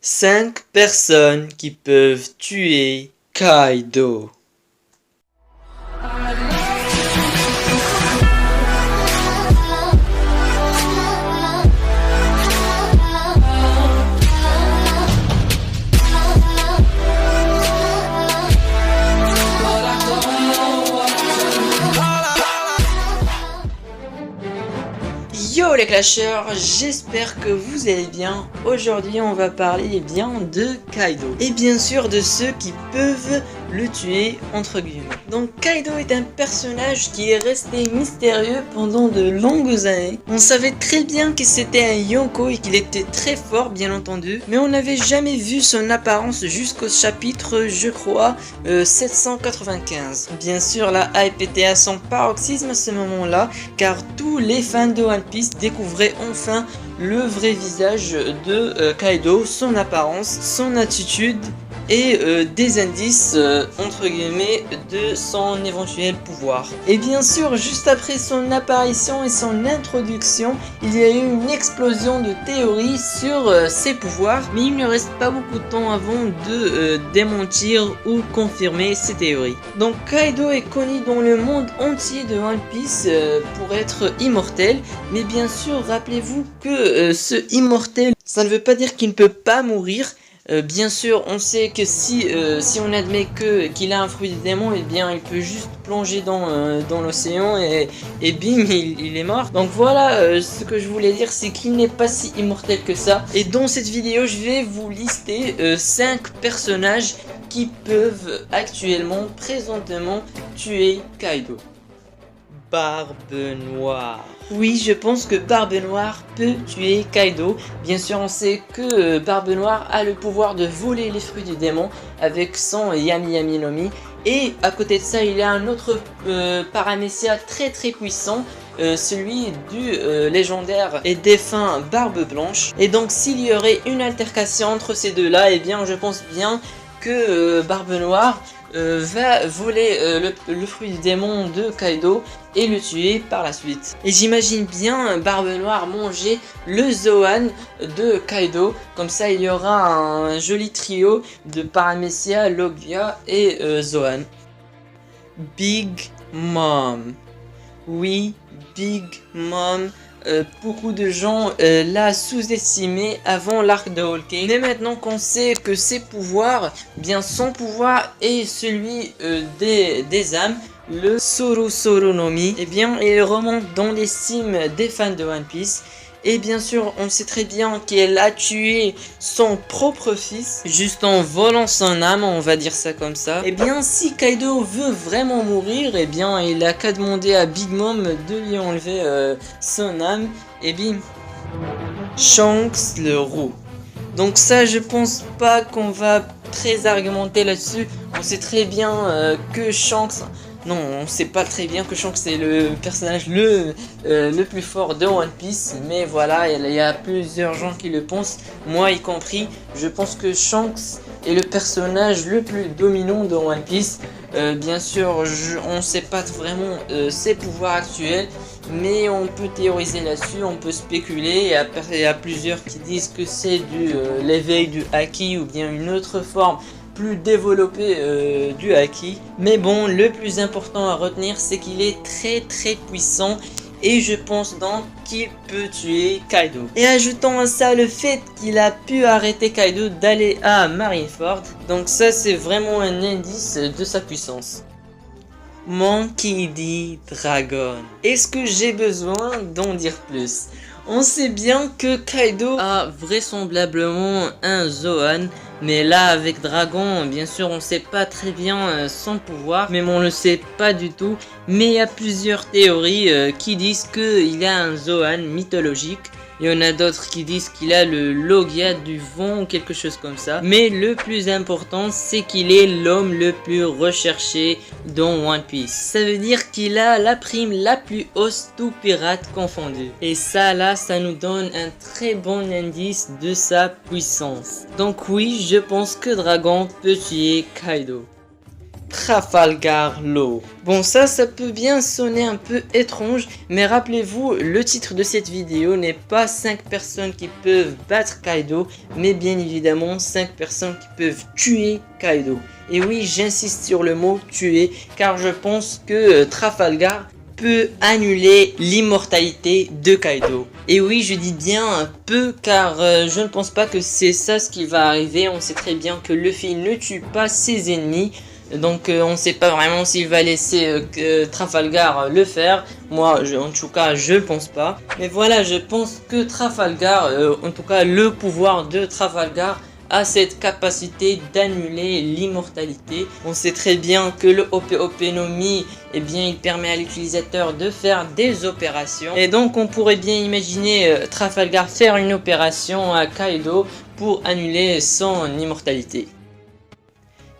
5 personnes qui peuvent tuer Kaido. Yo les clasheurs, j'espère que vous allez bien. Aujourd'hui on va parler de Kaido. Et bien sûr de ceux qui peuvent le tuer entre guillemets. Donc Kaido est un personnage qui est resté mystérieux pendant de longues années. On savait très bien que c'était un Yonko et qu'il était très fort bien entendu. Mais on n'avait jamais vu son apparence jusqu'au chapitre je crois 795. Bien sûr la hype était à son paroxysme à ce moment là. Car tous les fans de One Piece découvrait enfin le vrai visage de Kaido, son apparence, son attitude et des indices entre guillemets de son éventuel pouvoir. Et bien sûr, juste après son apparition et son introduction, il y a eu une explosion de théories sur ses pouvoirs, mais il ne reste pas beaucoup de temps avant de démentir ou confirmer ces théories. Donc Kaido est connu dans le monde entier de One Piece pour être immortel, mais bien sûr rappelez-vous que ce immortel, ça ne veut pas dire qu'il ne peut pas mourir. Bien sûr, on sait que si on admet qu'il a un fruit des démons, et bien il peut juste plonger dans l'océan et bim, il est mort. Donc voilà, ce que je voulais dire, c'est qu'il n'est pas si immortel que ça. Et dans cette vidéo, je vais vous lister 5 personnages qui peuvent actuellement, présentement, tuer Kaido. Barbe Noire. Oui, je pense que Barbe Noire peut tuer Kaido. Bien sûr, on sait que Barbe Noire a le pouvoir de voler les fruits du démon avec son Yami Yami no Mi. Et à côté de ça, il y a un autre paramécia très puissant, celui du légendaire et défunt Barbe Blanche. Et donc, s'il y aurait une altercation entre ces deux-là, eh bien, je pense bien que Barbe Noire va voler le fruit du démon de Kaido et le tuer par la suite. Et j'imagine bien Barbe Noire manger le Zoan de Kaido. Comme ça il y aura un joli trio de Paramecia, Logia et Zoan. Big Mom. Oui, Big Mom. Beaucoup de gens l'a sous-estimé avant l'arc de Whole Cake. Mais maintenant qu'on sait que ses pouvoirs, bien son pouvoir est celui des âmes, le Soro Soro no Mi, et bien il remonte dans l'estime des fans de One Piece. Et bien sûr, on sait très bien qu'elle a tué son propre fils, juste en volant son âme, on va dire ça comme ça. Et bien, si Kaido veut vraiment mourir, et bien, il a qu'à demander à Big Mom de lui enlever son âme, et bim. Shanks le roux. Donc ça, je pense pas qu'on va très argumenter là-dessus. On sait très bien que Shanks... Non, on sait pas très bien que Shanks est le personnage le plus fort de One Piece. Mais voilà, il y a plusieurs gens qui le pensent, moi y compris. Je pense que Shanks est le personnage le plus dominant de One Piece. Bien sûr, on sait pas vraiment ses pouvoirs actuels. Mais on peut théoriser là-dessus, on peut spéculer. Il y a plusieurs qui disent que c'est l'éveil du Haki ou bien une autre forme plus développé du Haki. Mais bon, le plus important à retenir, c'est qu'il est très puissant. Et je pense donc qu'il peut tuer Kaido. Et ajoutons à ça le fait qu'il a pu arrêter Kaido d'aller à Marineford. Donc ça, c'est vraiment un indice de sa puissance. Monkey D. Dragon. Est-ce que j'ai besoin d'en dire plus? On sait bien que Kaido a vraisemblablement un Zoan, mais là avec Dragon, bien sûr on sait pas très bien son pouvoir, même on le sait pas du tout. Mais il y a plusieurs théories qui disent qu'il a un Zoan mythologique. Il y en a d'autres qui disent qu'il a le Logia du vent ou quelque chose comme ça. Mais le plus important, c'est qu'il est l'homme le plus recherché dans One Piece. Ça veut dire qu'il a la prime la plus haute, tout pirate confondu. Et ça là, ça nous donne un très bon indice de sa puissance. Donc oui, je pense que Dragon peut tuer Kaido. Trafalgar Law. Bon, ça peut bien sonner un peu étrange, mais rappelez-vous, le titre de cette vidéo n'est pas 5 personnes qui peuvent battre Kaido, mais bien évidemment 5 personnes qui peuvent tuer Kaido. Et oui, j'insiste sur le mot tuer, car je pense que Trafalgar peut annuler l'immortalité de Kaido. Et oui, je dis bien un peu, car je ne pense pas que c'est ça ce qui va arriver. On sait très bien que Luffy ne tue pas ses ennemis. Donc on ne sait pas vraiment s'il va laisser Trafalgar le faire. Moi en tout cas je pense pas. Mais voilà, je pense que Trafalgar, en tout cas le pouvoir de Trafalgar a cette capacité d'annuler l'immortalité. On sait très bien que le Ope no Mi, eh bien il permet à l'utilisateur de faire des opérations. Et donc on pourrait bien imaginer Trafalgar faire une opération à Kaido pour annuler son immortalité.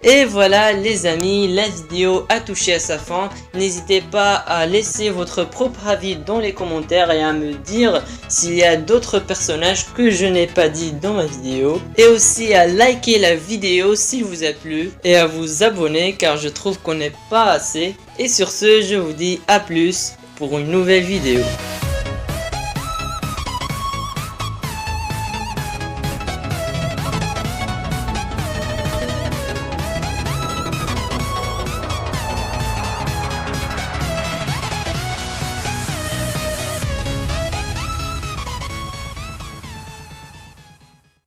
Et voilà les amis, la vidéo a touché à sa fin. N'hésitez pas à laisser votre propre avis dans les commentaires et à me dire s'il y a d'autres personnages que je n'ai pas dit dans ma vidéo. Et aussi à liker la vidéo s'il vous a plu et à vous abonner car je trouve qu'on n'est pas assez. Et sur ce, je vous dis à plus pour une nouvelle vidéo.